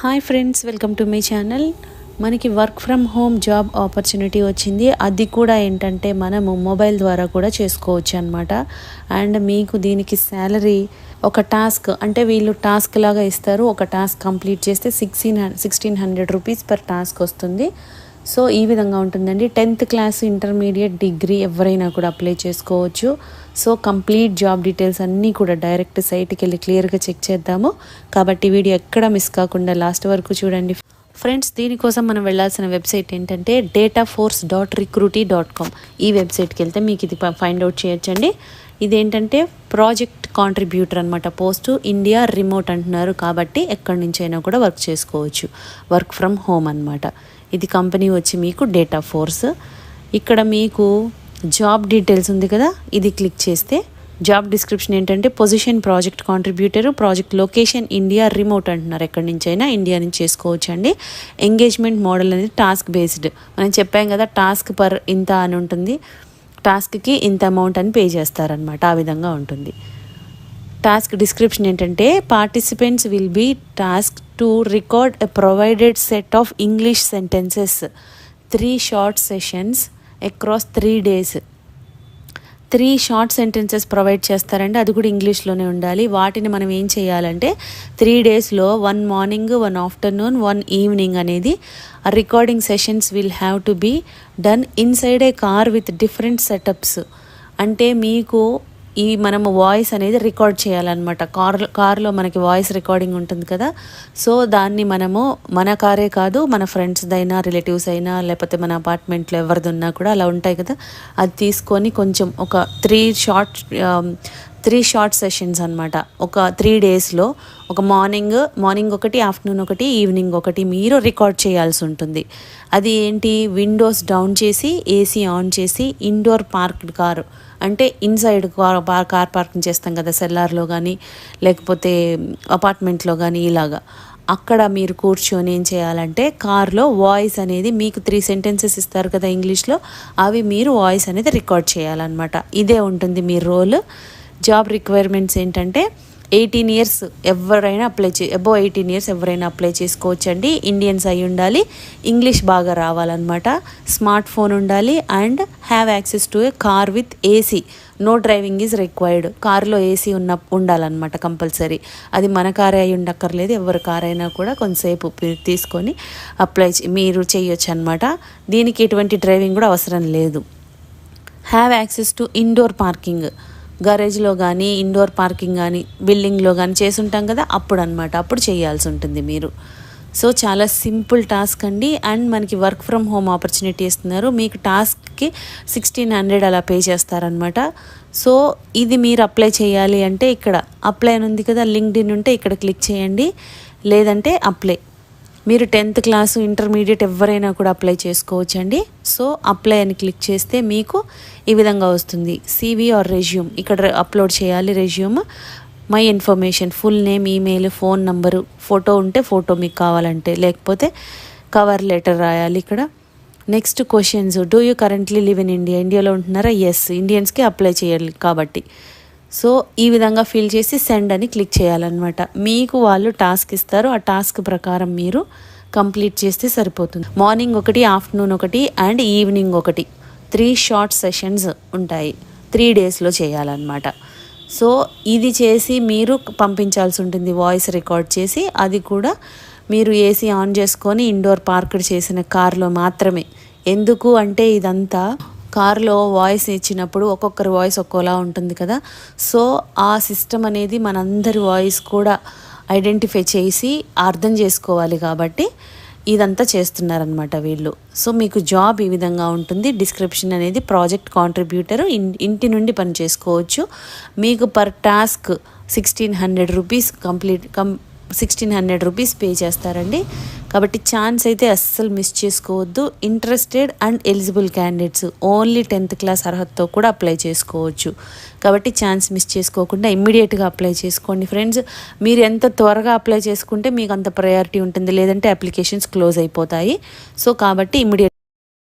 Hi friends, welcome to my channel. మనకి work from home job opportunity వచ్చింది. అది కూడా ఏంటంటే మనము మొబైల్ ద్వారా కూడా చేసుకోవచ్చు అనమాట. అండ్ మీకు దీనికి శాలరీ ఒక టాస్క్ అంటే వీళ్ళు టాస్క్ లాగా ఇస్తారు. ఒక టాస్క్ కంప్లీట్ చేస్తే 1600 రూపీస్ పర్ టాస్క్ వస్తుంది. సో ఈ విధంగా ఉంటుందండి. 10th క్లాస్, ఇంటర్మీడియట్, డిగ్రీ ఎవరైనా కూడా అప్లై చేసుకోవచ్చు. సో కంప్లీట్ జాబ్ డీటెయిల్స్ అన్నీ కూడా డైరెక్ట్ సైట్కి వెళ్ళి క్లియర్గా చెక్ చేద్దాము. కాబట్టి వీడియో ఎక్కడ మిస్ కాకుండా లాస్ట్ వరకు చూడండి ఫ్రెండ్స్. దీనికోసం మనం వెళ్ళాల్సిన వెబ్సైట్ ఏంటంటే dataforce.recruity.com. ఈ వెబ్సైట్కి వెళ్తే మీకు ఇది ఫైండ్ అవుట్ చేయొచ్చండి. ఇదేంటంటే ప్రాజెక్ట్ కాంట్రిబ్యూటర్ అనమాట. పోస్టు ఇండియా రిమోట్ అంటున్నారు కాబట్టి ఎక్కడి నుంచైనా కూడా వర్క్ చేసుకోవచ్చు. వర్క్ ఫ్రమ్ హోమ్ అనమాట. ఇది కంపెనీ వచ్చి మీకు డేటాఫోర్స్. ఇక్కడ మీకు జాబ్ డీటెయిల్స్ ఉంది కదా, ఇది క్లిక్ చేస్తే జాబ్ డిస్క్రిప్షన్ ఏంటంటే position project contributor, project location India, remote అంటున్నారు. ఎక్కడి నుంచైనా ఇండియా నుంచి చేసుకోవచ్చు అండి. ఎంగేజ్మెంట్ మోడల్ అనేది టాస్క్ బేస్డ్. మనం చెప్పాం కదా, టాస్క్ పర్ ఇంత అని ఉంటుంది. టాస్క్కి ఇంత అమౌంట్ అని పే చేస్తారనమాట. ఆ విధంగా ఉంటుంది. టాస్క్ డిస్క్రిప్షన్ ఏంటంటే participants will be task to record a provided set of English sentences 3 short sessions across 3 days. 3 short sentences provide చేస్తారండి. అది కూడా ఇంగ్లీష్లోనే ఉండాలి. వాటిని మనం ఏం చేయాలంటే 3 daysలో 1 మార్నింగ్, 1 ఆఫ్టర్నూన్, 1 ఈవినింగ్ అనేది recording sessions will have to be done inside a car with different setups. అంటే మీకు మనము వాయిస్ అనేది రికార్డ్ చేయాలన్నమాట. కార్లో మనకి వాయిస్ రికార్డింగ్ ఉంటుంది కదా. సో దాన్ని మనము మన కారే కాదు, మన ఫ్రెండ్స్దైనా, రిలేటివ్స్ అయినా, లేకపోతే మన అపార్ట్మెంట్లో ఎవరిది ఉన్నా కూడా అలా ఉంటాయి కదా, అది తీసుకొని కొంచెం ఒక 3 షార్ట్ సెషన్స్ అనమాట. ఒక 3 daysలో ఒక మార్నింగ్ ఒకటి, ఆఫ్టర్నూన్ ఒకటి, ఈవినింగ్ ఒకటి మీరు రికార్డ్ చేయాల్సి ఉంటుంది. అది ఏంటి, విండోస్ డౌన్ చేసి ఏసీ ఆన్ చేసి ఇండోర్ పార్క్డ్ కారు అంటే ఇన్సైడ్ కార్ పార్కింగ్ చేస్తాం కదా, సెల్లార్లో కానీ లేకపోతే అపార్ట్మెంట్లో కానీ, ఇలాగా అక్కడ మీరు కూర్చొని ఏం చేయాలంటే కార్లో వాయిస్ అనేది మీకు 3 సెంటెన్సెస్ ఇస్తారు కదా ఇంగ్లీష్లో, అవి మీరు వాయిస్ అనేది రికార్డ్ చేయాలన్నమాట. ఇదే ఉంటుంది మీ రోల్. జాబ్ రిక్వైర్మెంట్స్ ఏంటంటే 18 years ఎవరైనా అబోవ్ 18 years ఎవరైనా అప్లై చేసుకోవచ్చండి. ఇండియన్స్ అయి ఉండాలి, ఇంగ్లీష్ బాగా రావాలన్నమాట, స్మార్ట్ ఫోన్ ఉండాలి and have access to a car with AC. No driving is required. కార్లో ఏసీ ఉండాలన్నమాట కంపల్సరీ. అది మన కారే అయి ఉండక్కర్లేదు, ఎవరి కార్ అయినా కూడా కొంతసేపు తీసుకొని మీరు చేయొచ్చు అనమాట. దీనికి ఎటువంటి డ్రైవింగ్ కూడా అవసరం లేదు. Have access to indoor parking, గరేజ్లో కానీ, ఇండోర్ పార్కింగ్ కానీ, బిల్డింగ్లో కానీ చేసుంటాం కదా, అప్పుడు చేయాల్సి ఉంటుంది మీరు. సో చాలా సింపుల్ టాస్క్ అండి. అండ్ మనకి వర్క్ ఫ్రమ్ హోమ్ ఆపర్చునిటీ ఇస్తున్నారు. మీకు టాస్క్కి 1600 అలా పే చేస్తారనమాట. సో ఇది మీరు అప్లై చేయాలి అంటే ఇక్కడ అప్లై అని ఉంది కదా, లింక్డ్ఇన్ ఉంటే ఇక్కడ క్లిక్ చేయండి, లేదంటే అప్లై. మీరు 10th క్లాసు, ఇంటర్మీడియట్ ఎవరైనా కూడా అప్లై చేసుకోవచ్చండి. సో అప్లై అని క్లిక్ చేస్తే మీకు ఈ విధంగా వస్తుంది. CV ఆర్ రెజ్యూమ్ ఇక్కడ అప్లోడ్ చేయాలి. Resume, my information, full name, email, phone number, photo ఉంటే ఫోటో మీకు కావాలంటే, లేకపోతే కవర్ లెటర్ రాయాలి ఇక్కడ. Next questions, do you currently live in India, ఇండియాలో ఉంటున్నారా? ఎస్, ఇండియన్స్కి అప్లై చేయాలి కాబట్టి. సో ఈ విధంగా ఫిల్ చేసి సెండ్ అని క్లిక్ చేయాలన్నమాట. మీకు వాళ్ళు టాస్క్ ఇస్తారు. ఆ టాస్క్ ప్రకారం మీరు కంప్లీట్ చేస్తే సరిపోతుంది. మార్నింగ్ ఒకటి, ఆఫ్టర్నూన్ ఒకటి అండ్ ఈవినింగ్ ఒకటి 3 షార్ట్ సెషన్స్ ఉంటాయి. 3 daysలో చేయాలన్నమాట. సో ఇది చేసి మీరు పంపించాల్సి ఉంటుంది, వాయిస్ రికార్డ్ చేసి. అది కూడా మీరు ఏసీ ఆన్ చేసుకొని ఇండోర్ పార్క్డ్ చేసిన కార్లో మాత్రమే. ఎందుకు అంటే ఇదంతా కార్లో వాయిస్ ఇచ్చినప్పుడు ఒక్కొక్కరి వాయిస్ ఒక్కోలా ఉంటుంది కదా. సో ఆ సిస్టమ్ అనేది మనందరి వాయిస్ కూడా ఐడెంటిఫై చేసి అర్థం చేసుకోవాలి కాబట్టి ఇదంతా చేస్తున్నారనమాట వీళ్ళు. సో మీకు జాబ్ ఈ విధంగా ఉంటుంది. డిస్క్రిప్షన్ అనేది ప్రాజెక్ట్ కాంట్రిబ్యూటర్, ఇంటి నుండి పని చేసుకోవచ్చు. మీకు per task 1600 rupees 1600 rupees pay చేస్తారండి. కాబట్టి ఛాన్స్ అయితే అస్సలు మిస్ చేసుకోవద్దు. Interested and eligible candidates only 10th class అర్హతతో కూడా అప్లై చేసుకోవచ్చు. కాబట్టి ఛాన్స్ మిస్ చేసుకోకుండా ఇమ్మీడియట్గా అప్లై చేసుకోండి ఫ్రెండ్స్. మీరు ఎంత త్వరగా అప్లై చేసుకుంటే మీకు అంత ప్రయారిటీ ఉంటుంది, లేదంటే అప్లికేషన్స్ క్లోజ్ అయిపోతాయి. సో కాబట్టి ఇమ్మీడియట్